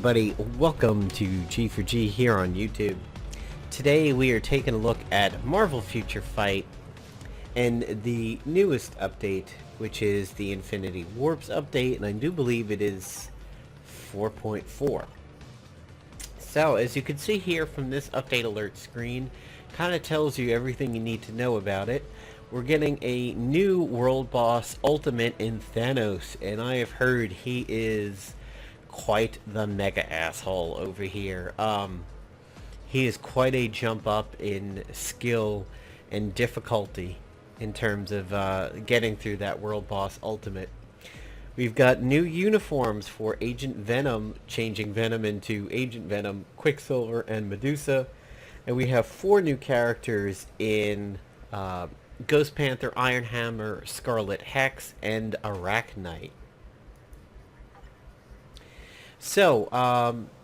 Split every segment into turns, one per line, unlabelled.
everybody, welcome to G4G here on YouTube. Today we are taking a look at Marvel Future Fight and the newest update, which is the Infinity Warps update, and I do believe it is 4.4. So as you can see here from this update alert screen, kind of tells you everything you need to know about it. We're getting a new world boss ultimate in Thanos, and I have heard he is quite the mega asshole over here. He is quite a jump up in skill and difficulty in terms of getting through that world boss ultimate. We've got new uniforms for Agent Venom, changing Venom into Agent Venom, Quicksilver, and Medusa. And we have 4 new characters in Ghost Panther, Iron Hammer, Scarlet Hex, and Arachknight. So,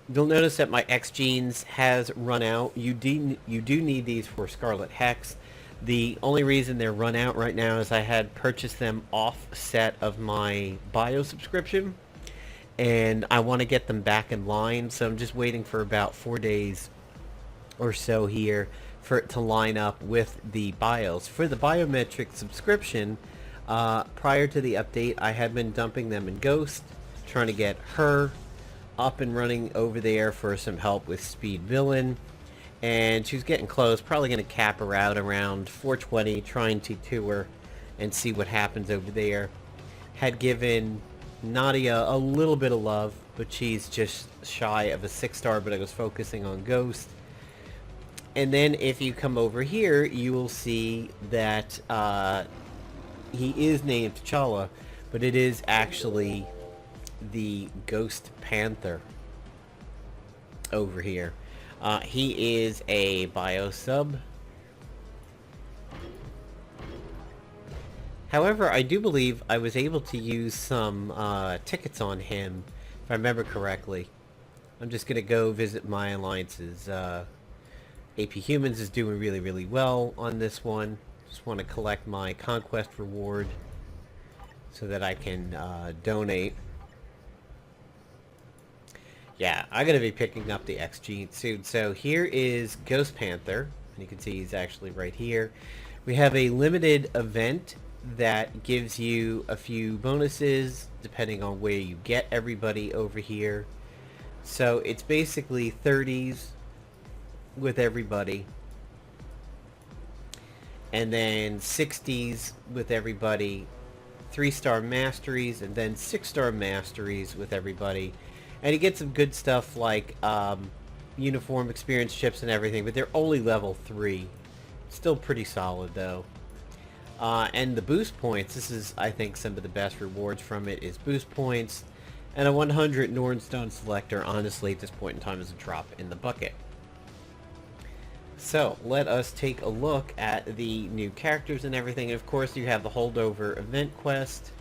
you'll notice that my X genes has run out. You do need these for Scarlet Hex. The only reason they're run out right now is I had purchased them offset of my bio subscription, and I want to get them back in line, so I'm just waiting for about 4 days or so here for it to line up with the bios. For the biometric subscription, prior to the update, I had been dumping them in Ghost, trying to get her up and running over there for some help with Speed Villain, and she was getting close, probably going to cap her out around 420, trying to tour and see what happens over there. Had given Nadia a little bit of love, but she's just shy of a 6-star, but I was focusing on Ghost. And then if you come over here, you will see that he is named T'Challa, but it is actually the Ghost Panther over here. He is a bio sub. However, I do believe I was able to use some tickets on him, if I remember correctly. I'm just gonna go visit my alliances. AP Humans is doing really well on this one. Just want to collect my conquest reward so that I can donate. Yeah, I'm going to be picking up the X gene soon. So here is Ghost Panther, and you can see he's actually right here. We have a limited event that gives you a few bonuses depending on where you get everybody over here. So it's basically 30s with everybody, and then 60s with everybody, 3-star masteries, and then 6-star masteries with everybody. And you get some good stuff like uniform experience chips and everything, but they're only level 3. Still pretty solid though. And the boost points, this is I think some of the best rewards from it, is boost points, and a 100 Nornstone selector honestly at this point in time is a drop in the bucket. So let us take a look at the new characters and everything. And of course you have the holdover event quest.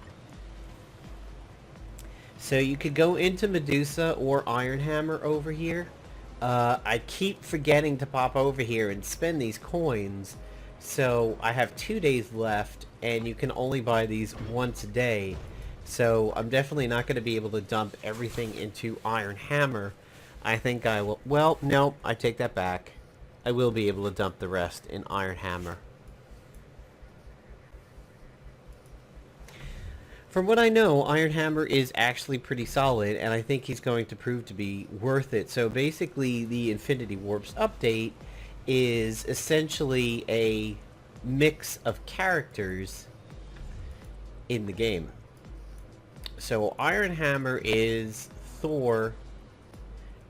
So you could go into Medusa or Iron Hammer over here. I keep forgetting to pop over here and spend these coins. So I have 2 days left, and you can only buy these once a day. So I'm definitely not going to be able to dump everything into Iron Hammer. I think I will... Well, no, I take that back. I will be able to dump the rest in Iron Hammer. From what I know, Iron Hammer is actually pretty solid, and I think he's going to prove to be worth it. So basically, the Infinity Warps update is essentially a mix of characters in the game. So Iron Hammer is Thor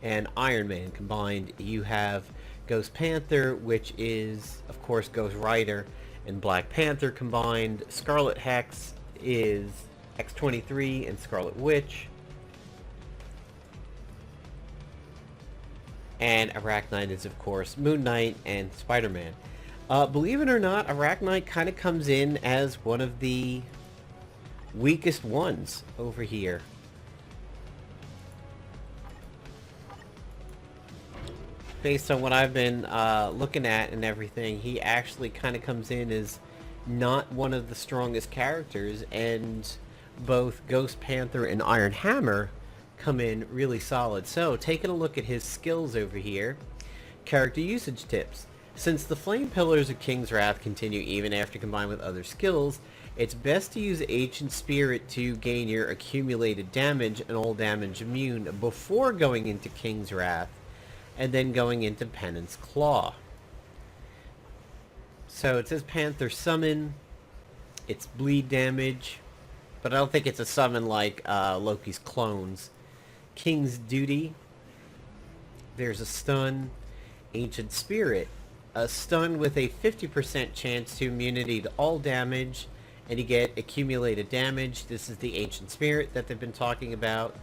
and Iron Man combined. You have Ghost Panther, which is, of course, Ghost Rider, and Black Panther combined. Scarlet Hex is X-23 and Scarlet Witch. And Arachknight is, of course, Moon Knight and Spider-Man. Believe it or not, Arachknight kind of comes in as one of the weakest ones over here. Based on what I've been looking at and everything, he actually kind of comes in as not one of the strongest characters, and both Ghost Panther and Iron Hammer come in really solid. So, taking a look at his skills over here, character usage tips. Since the Flame Pillars of King's Wrath continue even after combined with other skills, it's best to use Ancient Spirit to gain your accumulated damage and all damage immune before going into King's Wrath, and then going into Penance Claw. So it says Panther Summon, it's bleed damage, but I don't think it's a summon like Loki's clones. King's Duty, there's a stun. Ancient Spirit, a stun with a 50% chance to immunity to all damage, and you get accumulated damage. This is the Ancient Spirit that they've been talking about.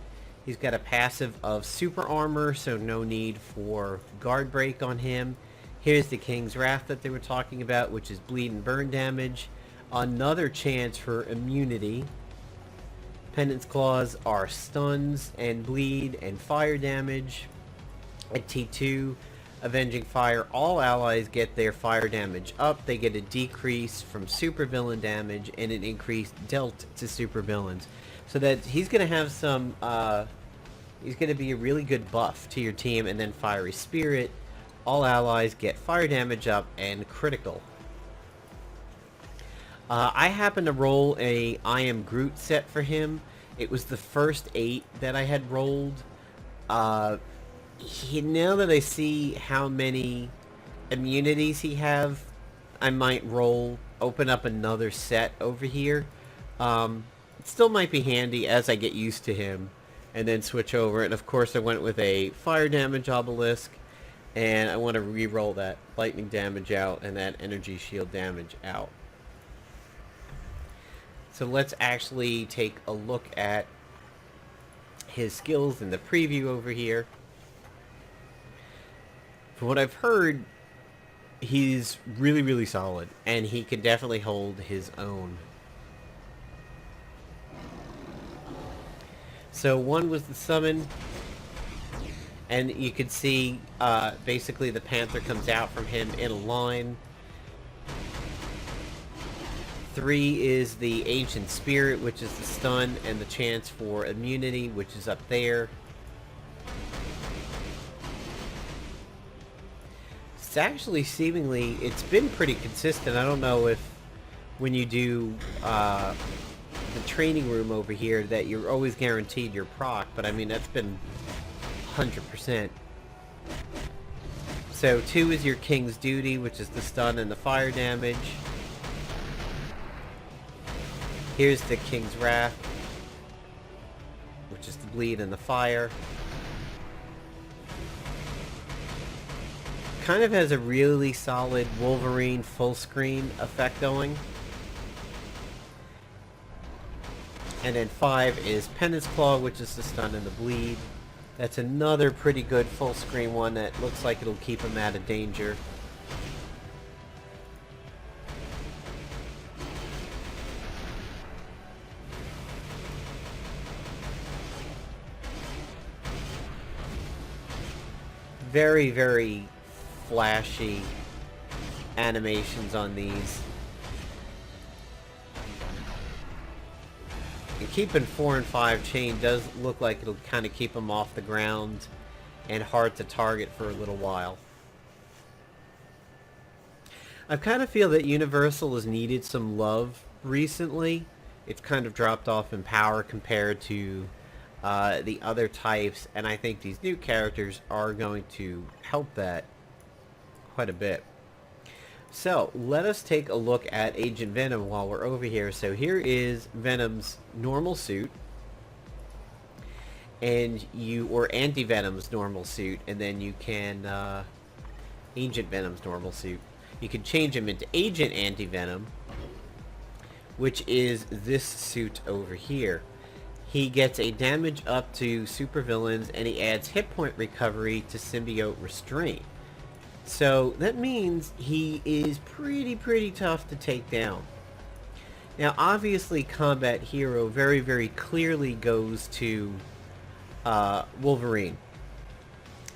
He's got a passive of super armor, so no need for guard break on him. Here's the King's Wrath that they were talking about, which is bleed and burn damage. Another chance for immunity. Penance Claws are stuns and bleed and fire damage. At T2, Avenging Fire, all allies get their fire damage up. They get a decrease from supervillain damage and an increase dealt to supervillains. So that he's going to have some, he's going to be a really good buff to your team. And then Fiery Spirit, all allies get fire damage up and critical. I happen to roll a I Am Groot set for him. It was the first 8 that I had rolled. Now that I see how many immunities he have, I might open up another set over here. It still might be handy as I get used to him, and then switch over. And of course I went with a fire damage obelisk, and I want to re-roll that lightning damage out and that energy shield damage out. So let's actually take a look at his skills in the preview over here. From what I've heard, he's really, really solid, and he can definitely hold his own. So one was the summon, and you could see basically the Panther comes out from him in a line. 3 is the Ancient Spirit, which is the stun and the chance for immunity, which is up there. It's actually seemingly, it's been pretty consistent. I don't know if when you do the training room over here that you're always guaranteed your proc, but I mean that's been 100%. So 2 is your King's Duty, which is the stun and the fire damage. Here's the King's Wrath, which is the bleed and the fire. Kind of has a really solid Wolverine full screen effect going. And then 5 is Penance Claw, which is the stun and the bleed. That's another pretty good full screen one that looks like it'll keep him out of danger. Very, very flashy animations on these. And keeping 4 and 5 chain does look like it'll kind of keep them off the ground and hard to target for a little while. I kind of feel that Universal has needed some love recently. It's kind of dropped off in power compared to the other types, and I think these new characters are going to help that quite a bit. So let us take a look at Agent Venom while we're over here. So here is Venom's normal suit, and or Anti-Venom's normal suit, and then you can Agent Venom's normal suit. You can change him into Agent Anti-Venom, which is this suit over here. He gets a damage up to supervillains, and he adds hit point recovery to symbiote restraint. So that means he is pretty tough to take down. Now obviously Combat Hero very, very clearly goes to Wolverine.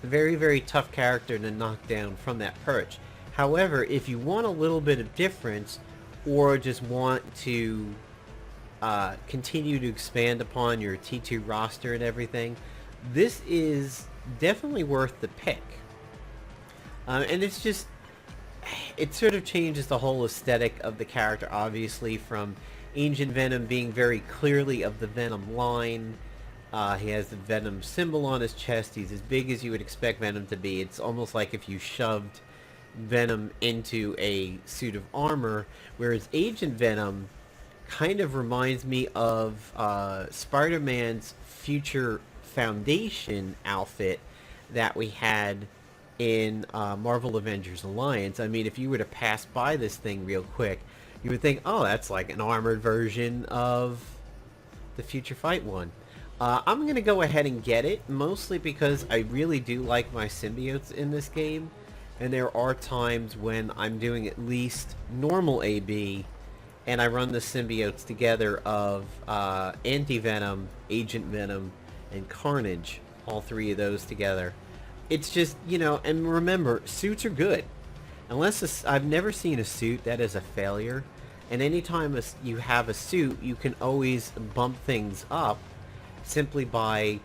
Very, very tough character to knock down from that perch. However, if you want a little bit of difference, or just want to continue to expand upon your T2 roster and everything, this is definitely worth the pick. And it's just, it sort of changes the whole aesthetic of the character, obviously, from Agent Venom being very clearly of the Venom line. He has the Venom symbol on his chest. He's as big as you would expect Venom to be. It's almost like if you shoved Venom into a suit of armor, whereas Agent Venom kind of reminds me of Spider-Man's Future Foundation outfit that we had in Marvel Avengers Alliance. I mean, if you were to pass by this thing real quick, you would think, oh, that's like an armored version of the Future Fight one. I'm going to go ahead and get it, mostly because I really do like my symbiotes in this game, and there are times when I'm doing at least normal AB, and I run the symbiotes together of Anti-Venom, Agent Venom, and Carnage, all three of those together. It's just, you know, and remember, suits are good. I've never seen a suit that is a failure, and anytime you have a suit, you can always bump things up simply by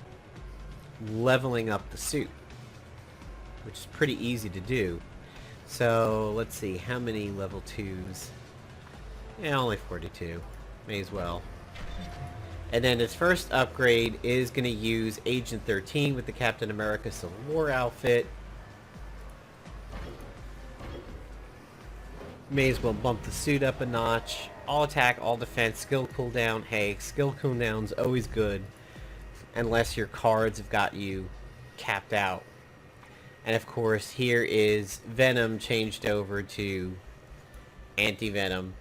leveling up the suit, which is pretty easy to do. So, let's see, how many level 2s? Yeah, only 42. May as well. And then its first upgrade is going to use Agent 13 with the Captain America Civil War outfit. May as well bump the suit up a notch. All attack, all defense, skill cooldown. Hey, skill cooldown's always good, unless your cards have got you capped out. And of course, here is Venom changed over to Anti-Venom.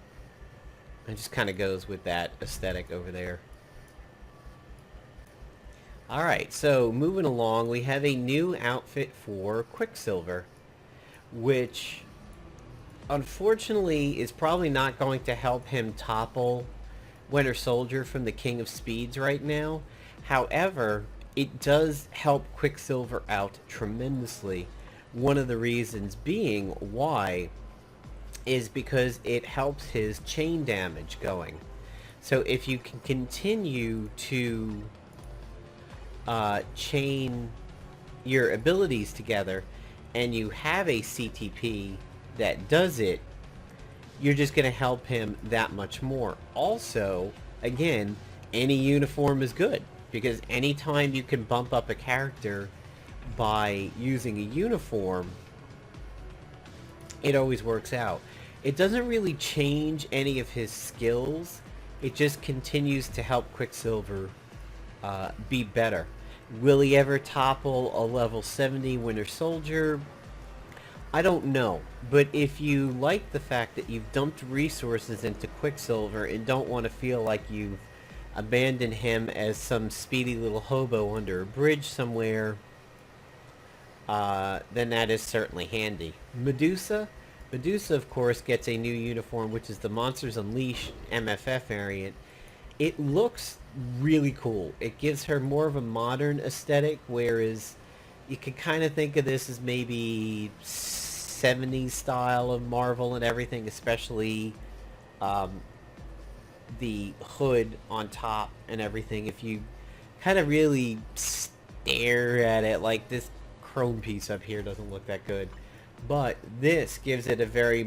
It just kind of goes with that aesthetic over there. Alright, so moving along, we have a new outfit for Quicksilver, which unfortunately is probably not going to help him topple Winter Soldier from the King of Speeds right now. However, it does help Quicksilver out tremendously. One of the reasons being why is because it helps his chain damage going. So if you can continue to chain your abilities together and you have a CTP that does it, you're just going to help him that much more. Also, again, any uniform is good, because anytime you can bump up a character by using a uniform, it always works out. It doesn't really change any of his skills, it just continues to help Quicksilver be better. Will he ever topple a level 70 Winter Soldier? I don't know, but if you like the fact that you've dumped resources into Quicksilver and don't want to feel like you've abandoned him as some speedy little hobo under a bridge somewhere, then that is certainly handy. Medusa, of course, gets a new uniform, which is the Monsters Unleashed MFF variant. It looks really cool. It gives her more of a modern aesthetic, whereas you can kind of think of this as maybe 70s style of Marvel and everything, especially the hood on top and everything. If you kind of really stare at it, like this chrome piece up here doesn't look that good, but this gives it a very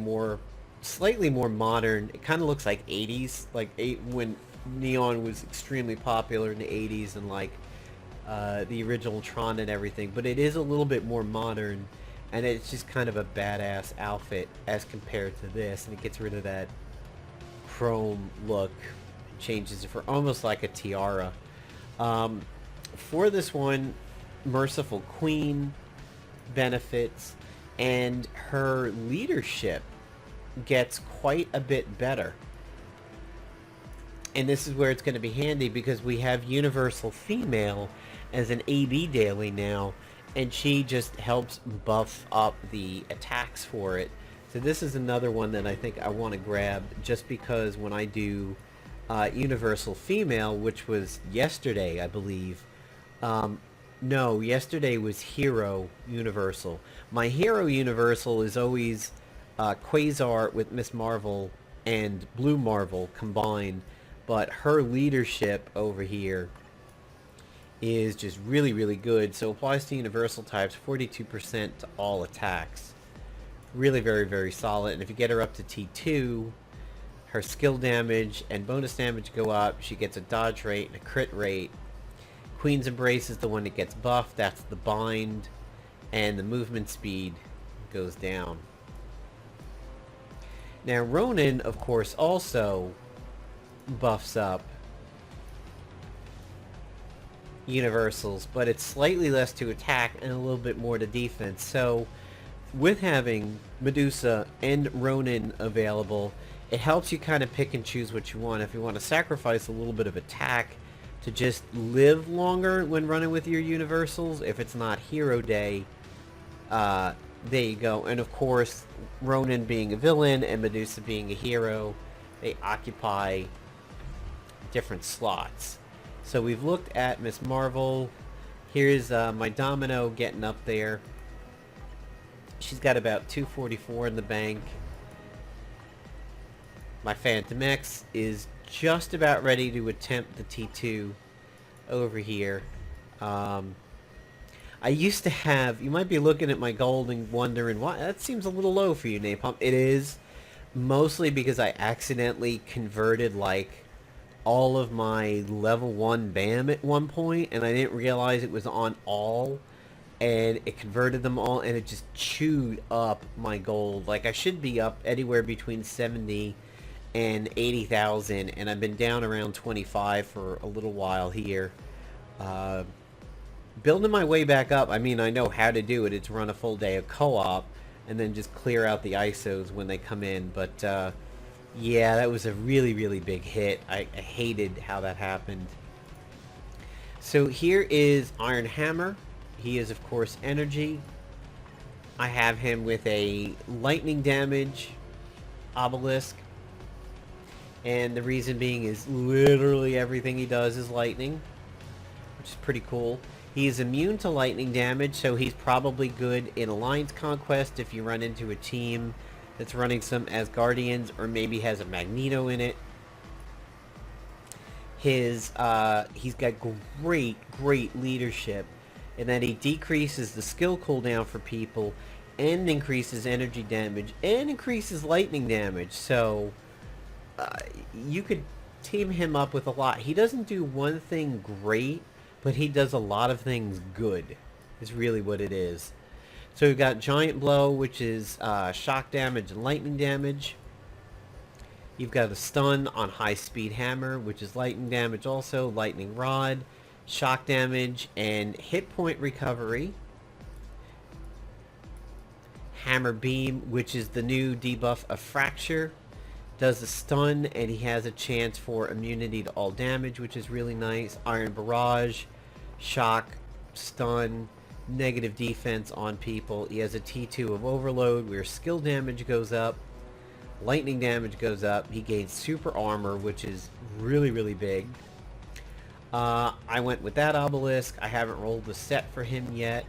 slightly more modern. It kind of looks like 80s, like when neon was extremely popular in the 80s, and like the original Tron and everything, but it is a little bit more modern, and it's just kind of a badass outfit as compared to this, and it gets rid of that chrome look, changes it for almost like a tiara. For this one, Merciful Queen benefits, and her leadership gets quite a bit better. And this is where it's going to be handy, because we have Universal Female as an AB daily now, and she just helps buff up the attacks for it. So this is another one that I think I want to grab, just because when I do Universal Female, which was yesterday, I believe. No, yesterday was Hero Universal. My Hero Universal is always Quasar with Miss Marvel and Blue Marvel combined. but her leadership over here is just really, really good. So applies to universal types, 42% to all attacks. Really very, very solid. And if you get her up to T2, her skill damage and bonus damage go up. She gets a dodge rate and a crit rate. Queen's Embrace is the one that gets buffed. That's the bind. And the movement speed goes down. Now Ronan, of course, also buffs up universals, but it's slightly less to attack and a little bit more to defense. So with having Medusa and Ronan available, it helps you kind of pick and choose what you want. If you want to sacrifice a little bit of attack to just live longer when running with your universals, if it's not hero day, there you go. And of course, Ronan being a villain and Medusa being a hero, they occupy different slots. So we've looked at Miss Marvel. Here's my Domino getting up there. She's got about 244 in the bank. My Phantom X is just about ready to attempt the T2 over here. I used to have... You might be looking at my gold and wondering, why that seems a little low for you, Napalm. It is mostly because I accidentally converted, like, all of my level 1 BAM at one point, and I didn't realize it was on all, and it converted them all, and it just chewed up my gold. Like, I should be up anywhere between 70 and 80,000, and I've been down around 25 for a little while here. Building my way back up. I mean, I know how to do it. It's run a full day of co-op, and then just clear out the ISOs when they come in, but yeah, that was a really, really big hit. I hated how that happened. So here is Iron Hammer. He is, of course, energy. I have him with a lightning damage obelisk. And the reason being is literally everything he does is lightning, which is pretty cool. He is immune to lightning damage, so he's probably good in Alliance Conquest if you run into a team that's running some Asgardians or maybe has a Magneto in it. He's got great leadership in that he decreases the skill cooldown for people and increases energy damage and increases lightning damage. So you could team him up with a lot. He doesn't do one thing great, but he does a lot of things good, is really what it is. So we've got Giant Blow, which is shock damage and lightning damage. You've got a Stun on High Speed Hammer, which is lightning damage also, Lightning Rod, shock damage, and hit point recovery. Hammer Beam, which is the new debuff of Fracture. Does a stun, and he has a chance for immunity to all damage, which is really nice. Iron Barrage, shock, stun, negative defense on people. He has a T2 of Overload where skill damage goes up, lightning damage goes up. He gains super armor, which is really, really big. I went with that obelisk. I haven't rolled the set for him yet.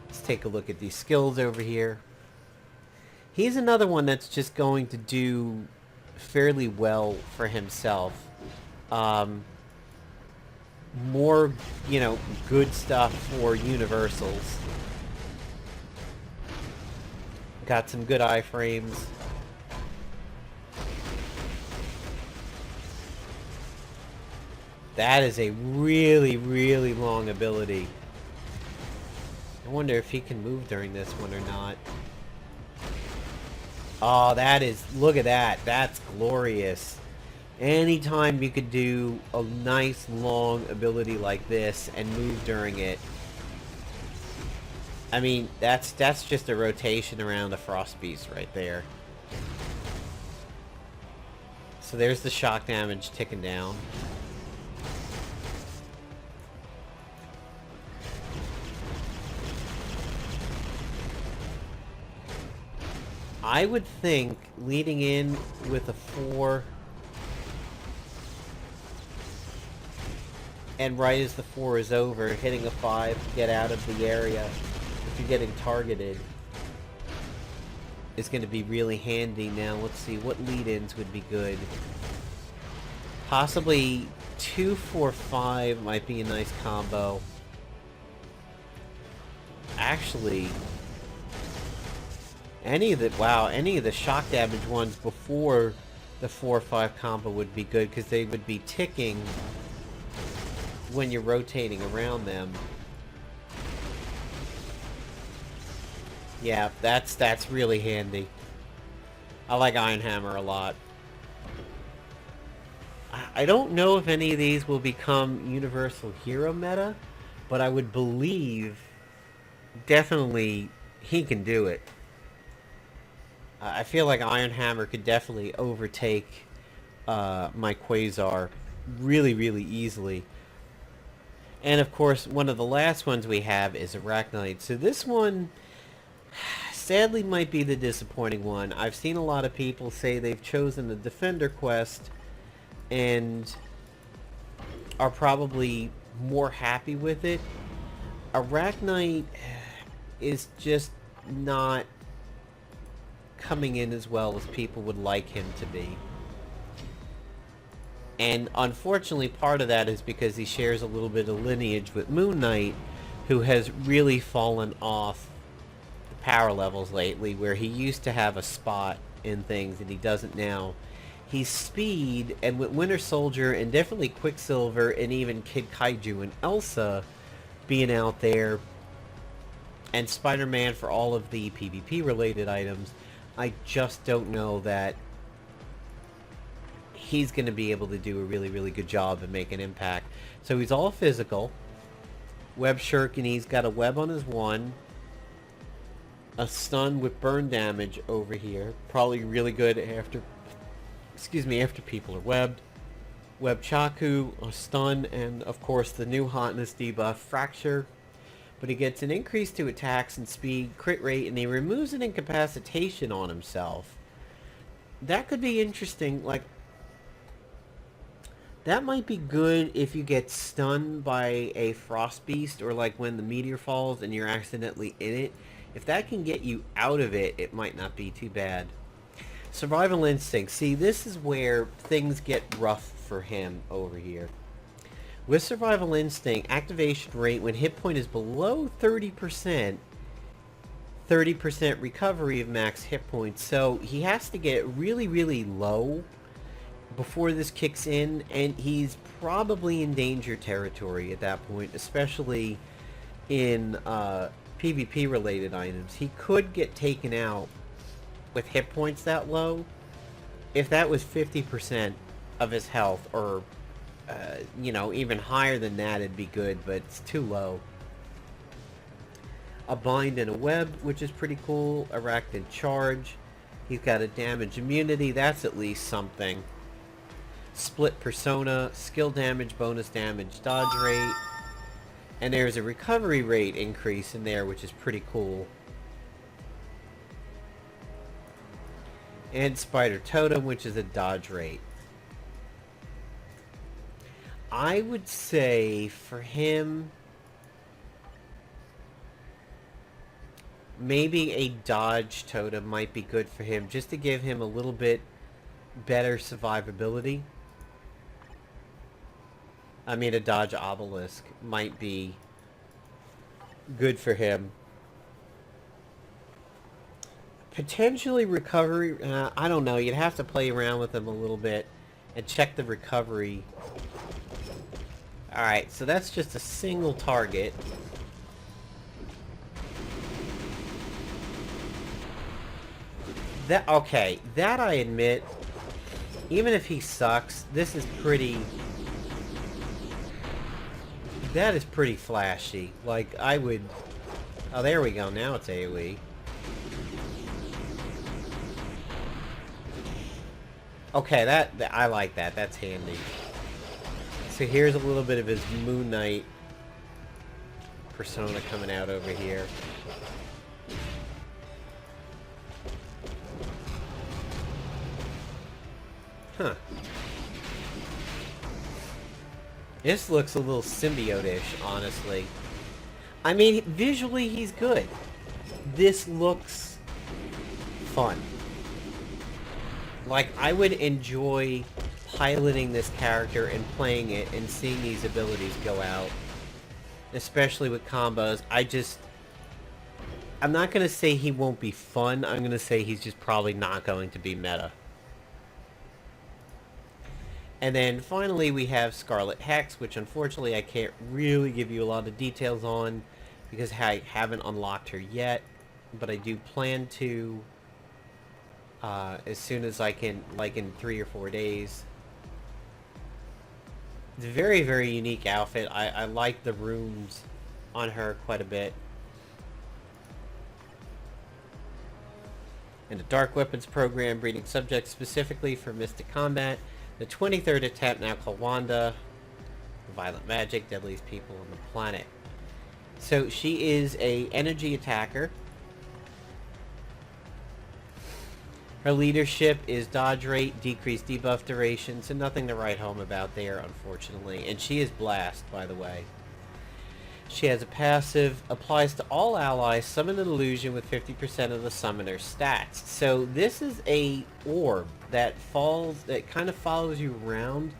Let's take a look at these skills over here. He's another one that's just going to do fairly well for himself. More, you know, good stuff for universals. Got some good iframes. That is a really, really long ability. I wonder if he can move during this one or not. Oh, that is... Look at that. That's glorious. Anytime you could do a nice long ability like this and move during it. I mean, that's just a rotation around a Frost Beast right there. So there's the shock damage ticking down. I would think leading in with a 4 and right as the 4 is over, hitting a 5 to get out of the area if you're getting targeted. is going to be really handy. Now, let's see, what lead-ins would be good? Possibly 2, 4, 5 might be a nice combo. Actually, any of the shock damage ones before the 4 or 5 combo would be good, because they would be ticking when you're rotating around them. Yeah, that's really handy. I like Iron Hammer a lot. I don't know if any of these will become Universal Hero meta, but I would believe definitely he can do it. I feel like Iron Hammer could definitely overtake my Quasar really, really easily. And of course, one of the last ones we have is Arachknight. So this one, sadly, might be the disappointing one. I've seen a lot of people say they've chosen the Defender quest and are probably more happy with it. Arachknight is just not coming in as well as people would like him to be. And unfortunately, part of that is because he shares a little bit of lineage with Moon Knight, who has really fallen off the power levels lately, where he used to have a spot in things and he doesn't now. He's speed, and with Winter Soldier and definitely Quicksilver and even Kid Kaiju and Elsa being out there, and Spider-Man for all of the PvP related items, I just don't know that he's going to be able to do a really, really good job and make an impact. So he's all physical. Web Shuriken, he's got a web on his one. A stun with burn damage over here. Probably really good after, after people are webbed. Web Chaku, a stun, and of course the new hotness debuff, Fracture. But he gets an increase to attacks and speed, crit rate, and he removes an incapacitation on himself. That could be interesting. Like, that might be good if you get stunned by a frost beast, or like when the meteor falls and you're accidentally in it. If that can get you out of it, it might not be too bad. Survival Instinct. See, this is where things get rough for him over here. With Survival Instinct, activation rate when hit point is below 30%, 30% recovery of max hit points. So he has to get really, really low before this kicks in, and he's probably in danger territory at that point, especially in PvP related items. He could get taken out with hit points that low. If that was 50% of his health, or you know, even higher than that, it'd be good, but it's too low. A bind and a web, which is pretty cool. Arachnid charge. He's got a damage immunity. That's at least something. Split persona, skill damage, bonus damage, dodge rate. And there's a recovery rate increase in there, which is pretty cool. And Spider Totem, which is a dodge rate. I would say for him, maybe a dodge totem might be good for him, just to give him a little bit better survivability. I mean, a dodge obelisk might be good for him. Potentially recovery, I don't know, you'd have to play around with him a little bit and check the recovery. Alright, so that's just a single target. Okay, that I admit, even if he sucks, this is pretty... That is pretty flashy. Like, I would... Oh, there we go, now it's AoE. Okay, that I like that, that's handy. So here's a little bit of his Moon Knight persona coming out over here. Huh. This looks a little symbiote-ish, honestly. I mean, visually he's good. This looks fun. Like, I would enjoy piloting this character and playing it and seeing these abilities go out. Especially with combos. I'm not going to say he won't be fun. I'm going to say he's just probably not going to be meta. And then finally we have Scarlet Hex, which unfortunately I can't really give you a lot of details on because I haven't unlocked her yet. But I do plan to as soon as I can, like in 3 or 4 days. It's a very, very unique outfit. I like the runes on her quite a bit. And a Dark Weapons program breeding subjects specifically for Mystic Combat. The 23rd attempt, now called Wanda. Violent magic, deadliest people on the planet. So she is a energy attacker. Her leadership is dodge rate, decreased debuff duration, so nothing to write home about there, unfortunately. And she is blast, by the way. She has a passive, applies to all allies, summon an illusion with 50% of the summoner's stats. So this is a orb that kind of follows you around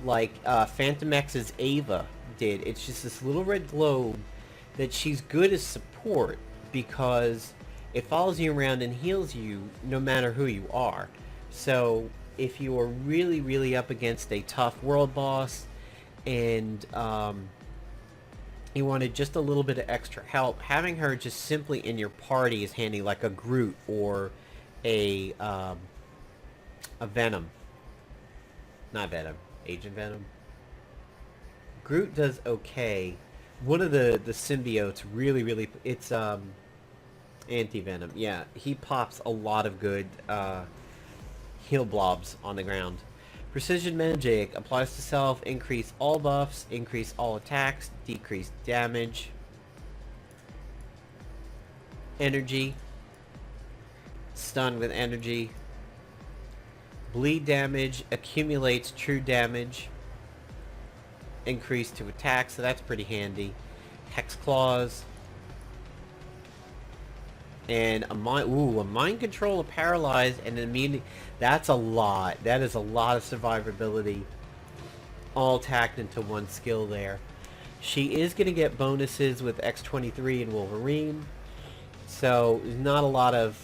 like Phantom X's Ava did. It's just this little red globe that she's good as support because it follows you around and heals you no matter who you are. So if you are really, really up against a tough world boss and you wanted just a little bit of extra help, having her just simply in your party is handy, like a Groot or a Venom. Not Venom. Agent Venom. Groot does okay. One of the symbiotes really... It's Anti-Venom. Yeah, he pops a lot of good heal blobs on the ground. Precision Magic applies to self, increase all buffs, increase all attacks, decrease damage. Energy. Stun with energy. Bleed damage, accumulates true damage. Increase to attack, so that's pretty handy. Hex Claws. And a mind control, a paralyzed, and an immunity. That's a lot. That is a lot of survivability. All tacked into one skill there. She is going to get bonuses with X-23 and Wolverine. So there's not a lot of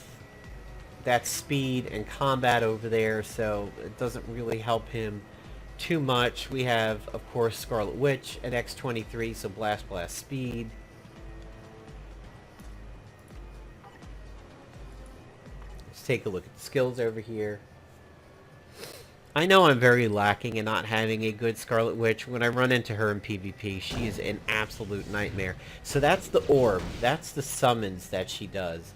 that speed and combat over there. So it doesn't really help him too much. We have, of course, Scarlet Witch and X-23. So blast speed. Take a look at the skills over here. I know I'm very lacking in not having a good Scarlet Witch. When I run into her in PvP, she is an absolute nightmare. So that's the orb. That's the summons that she does.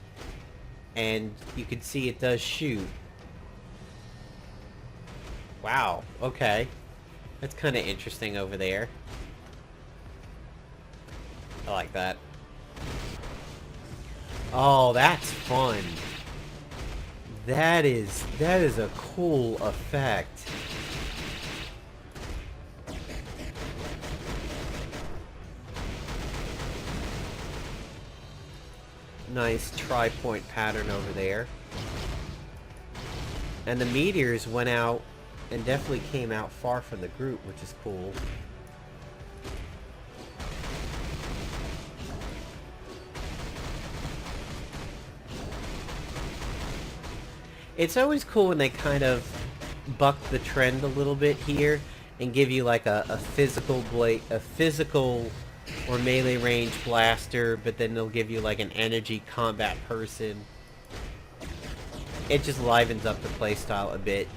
And you can see it does shoot. Wow, okay. That's kind of interesting over there. I like that. Oh, that's fun. That is a cool effect. Nice tri-point pattern over there. And the meteors went out and definitely came out far from the group, which is cool. It's always cool when they kind of buck the trend a little bit here and give you like a physical or melee range blaster, but then they'll give you like an energy combat person. It just livens up the playstyle a bit.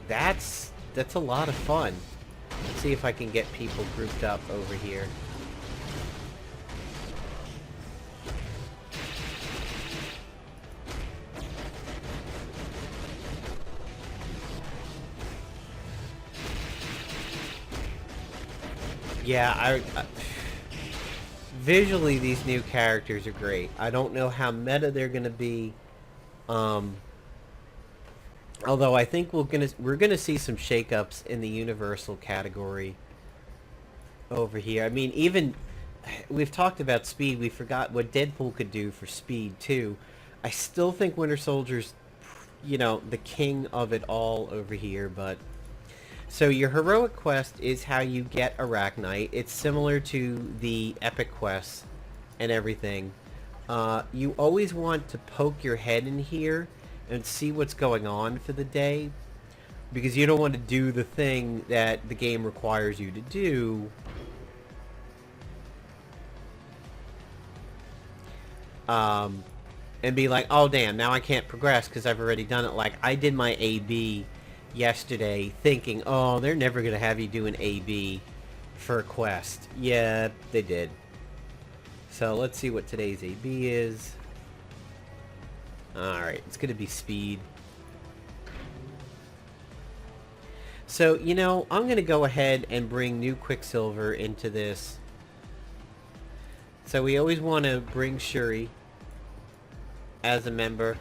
That's a lot of fun. Let's see if I can get people grouped up over here. Yeah, visually these new characters are great. I don't know how meta they're gonna be. Although I think we're gonna see some shakeups in the universal category over here. I mean, even we've talked about speed. We forgot what Deadpool could do for speed too. I still think Winter Soldier's, the king of it all over here. But so your heroic quest is how you get Arachknight. It's similar to the epic quests and everything. You always want to poke your head in here and see what's going on for the day, because you don't want to do the thing that the game requires you to do. And be like, oh damn, now I can't progress because I've already done it. Like, I did my AB yesterday thinking, oh, they're never going to have you do an AB for a quest. Yeah, they did. So let's see what today's AB is. Alright, it's going to be speed. So, I'm going to go ahead and bring new Quicksilver into this. So we always want to bring Shuri as a member.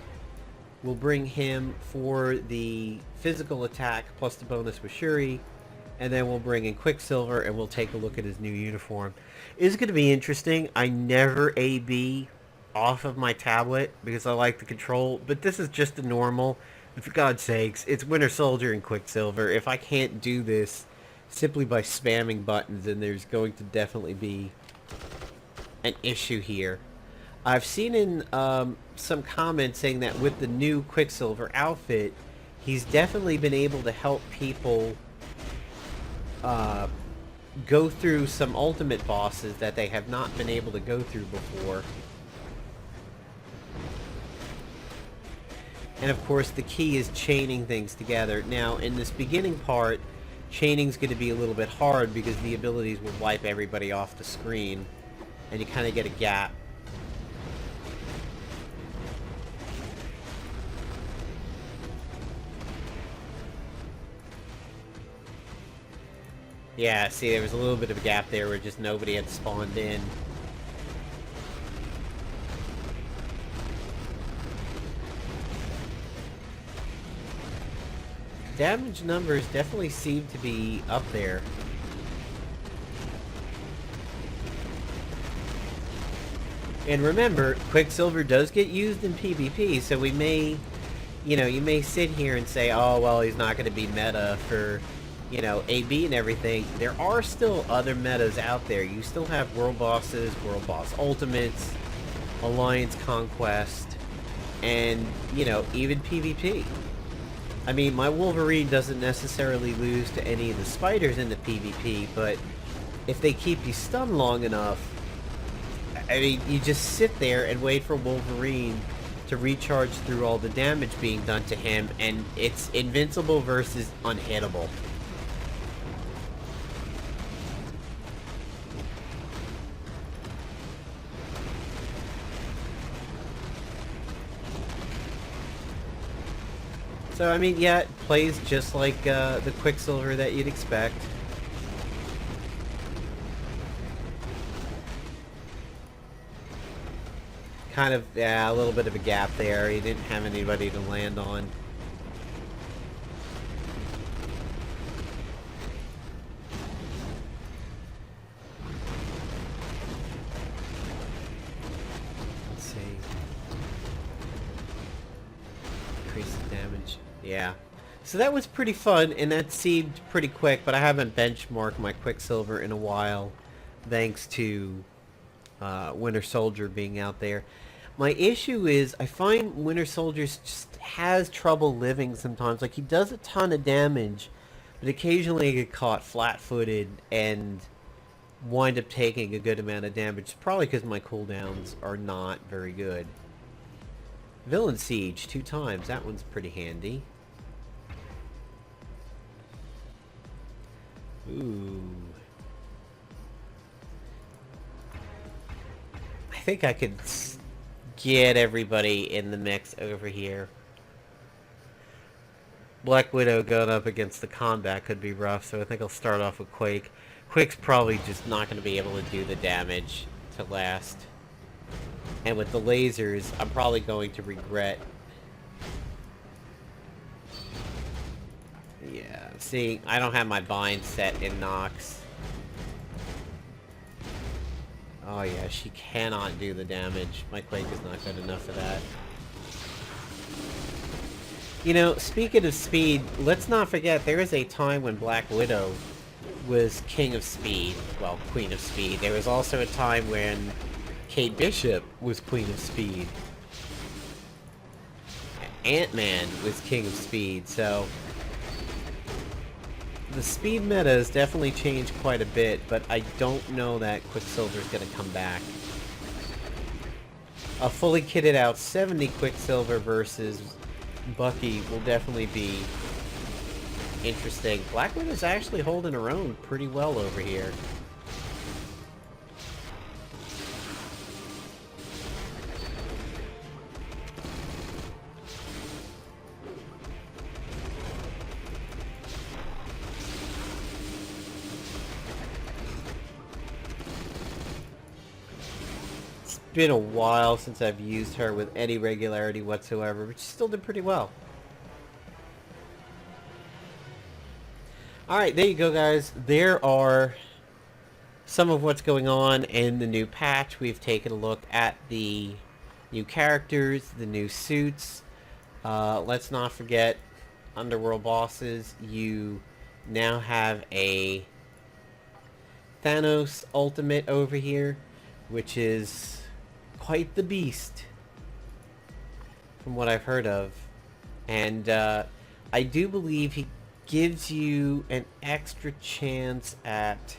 We'll bring him for the physical attack plus the bonus with Shuri. And then we'll bring in Quicksilver and we'll take a look at his new uniform. It's going to be interesting. I never AB off of my tablet because I like the control. But this is just a normal. And for God's sakes, it's Winter Soldier and Quicksilver. If I can't do this simply by spamming buttons, then there's going to definitely be an issue here. I've seen in some comments saying that with the new Quicksilver outfit, he's definitely been able to help people go through some ultimate bosses that they have not been able to go through before. And of course the key is chaining things together. Now in this beginning part, chaining's going to be a little bit hard because the abilities will wipe everybody off the screen and you kind of get a gap. Yeah, see, there was a little bit of a gap there where just nobody had spawned in. Damage numbers definitely seem to be up there. And remember, Quicksilver does get used in PvP, so we may, you may sit here and say, oh, well, he's not going to be meta for, AB and everything. There are still other metas out there. You still have World Bosses, World Boss Ultimates, Alliance Conquest, and, even PvP. I mean, my Wolverine doesn't necessarily lose to any of the spiders in the PvP, but if they keep you stunned long enough, I mean, you just sit there and wait for Wolverine to recharge through all the damage being done to him, and it's invincible versus unhittable. So, I mean, yeah, it plays just like the Quicksilver that you'd expect. Kind of, yeah, a little bit of a gap there. He didn't have anybody to land on. Let's see. Increase the damage. Yeah. So that was pretty fun, and that seemed pretty quick, but I haven't benchmarked my Quicksilver in a while, thanks to Winter Soldier being out there. My issue is I find Winter Soldier just has trouble living sometimes. Like, he does a ton of damage, but occasionally he get caught flat-footed and wind up taking a good amount of damage. Probably because my cooldowns are not very good. Villain Siege 2 times. That one's pretty handy. Ooh. I think I could get everybody in the mix over here. Black Widow going up against the combat could be rough, so I think I'll start off with Quake. Quake's probably just not going to be able to do the damage to last. And with the lasers, I'm probably going to regret. Yeah, see, I don't have my bind set in Nox. Oh yeah, she cannot do the damage. My Quake is not good enough for that. You know, speaking of speed, let's not forget there is a time when Black Widow was king of speed. Well, queen of speed. There was also a time when Kate Bishop was queen of speed. Ant-Man was king of speed, so the speed meta has definitely changed quite a bit, but I don't know that Quicksilver's going to come back. A fully kitted out 70 Quicksilver versus Bucky will definitely be interesting. Black Widow's actually holding her own pretty well over here. Been a while since I've used her with any regularity whatsoever, but she still did pretty well. Alright, there you go, guys. There are some of what's going on in the new patch. We've taken a look at the new characters, the new suits. Let's not forget Underworld bosses. You now have a Thanos ultimate over here, which is quite the beast from what I've heard of. And I do believe he gives you an extra chance at...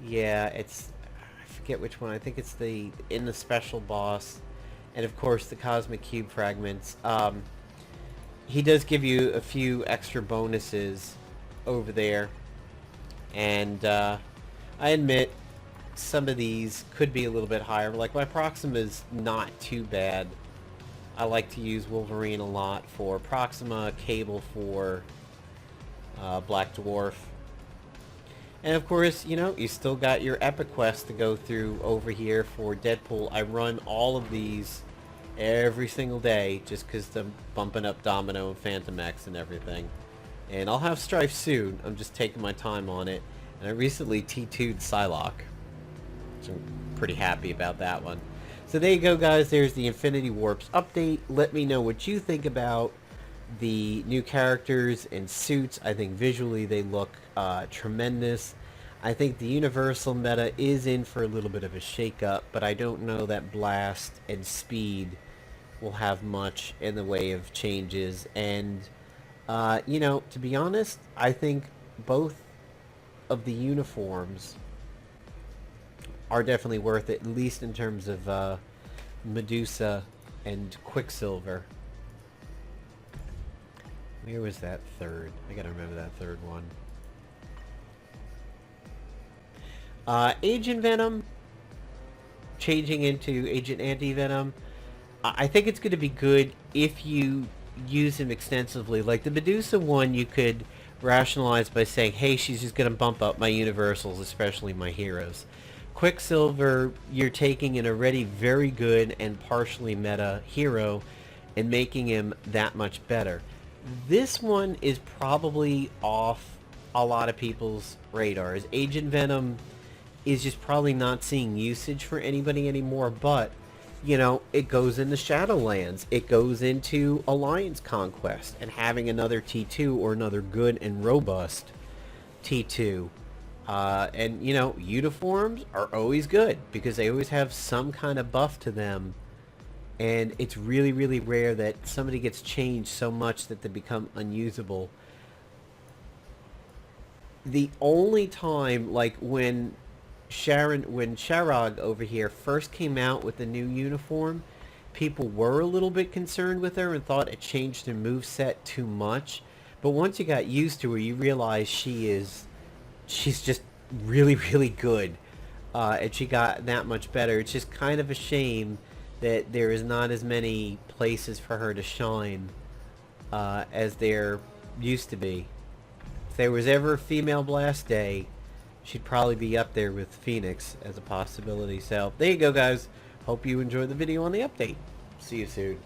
Yeah, it's... I forget which one. I think it's in the special boss. And of course the Cosmic Cube fragments. He does give you a few extra bonuses over there. And I admit some of these could be a little bit higher. Like my Proxima is not too bad. I like to use Wolverine a lot for Proxima, Cable for Black Dwarf. And of course, you know, you still got your Epic Quest to go through over here for Deadpool. I run all of these every single day just because I'm bumping up Domino and Phantom X and everything. And I'll have Strife soon. I'm just taking my time on it. And I recently T2'd Psylocke. I'm pretty happy about that one. So there you go, guys. There's the Infinity Warps update. Let me know what you think about the new characters and suits. I think visually they look tremendous. I think the Universal meta is in for a little bit of a shake-up, but I don't know that Blast and Speed will have much in the way of changes. And, you know, to be honest, I think both of the uniforms are definitely worth it, at least in terms of Medusa and Quicksilver. Where was that third? I gotta remember that third one. Agent Venom changing into Agent Anti-Venom. I think it's going to be good if you use him extensively. Like the Medusa one, you could rationalize by saying, hey, she's just going to bump up my universals, especially my heroes. Quicksilver, you're taking an already very good and partially meta hero and making him that much better. This one is probably off a lot of people's radars. Agent Venom is just probably not seeing usage for anybody anymore, but, you know, it goes into Shadowlands. It goes into Alliance Conquest, and having another T2 or another good and robust T2. And, you know, uniforms are always good because they always have some kind of buff to them. And it's really, really rare that somebody gets changed so much that they become unusable. The only time, like when Sharag over here first came out with the new uniform, people were a little bit concerned with her and thought it changed her moveset too much. But once you got used to her, you realize she's just really, really good. And she got that much better. It's just kind of a shame that there is not as many places for her to shine as there used to be. If there was ever a female Blast Day, she'd probably be up there with Phoenix as a possibility. So there you go, guys. Hope you enjoyed the video on the update. See you soon.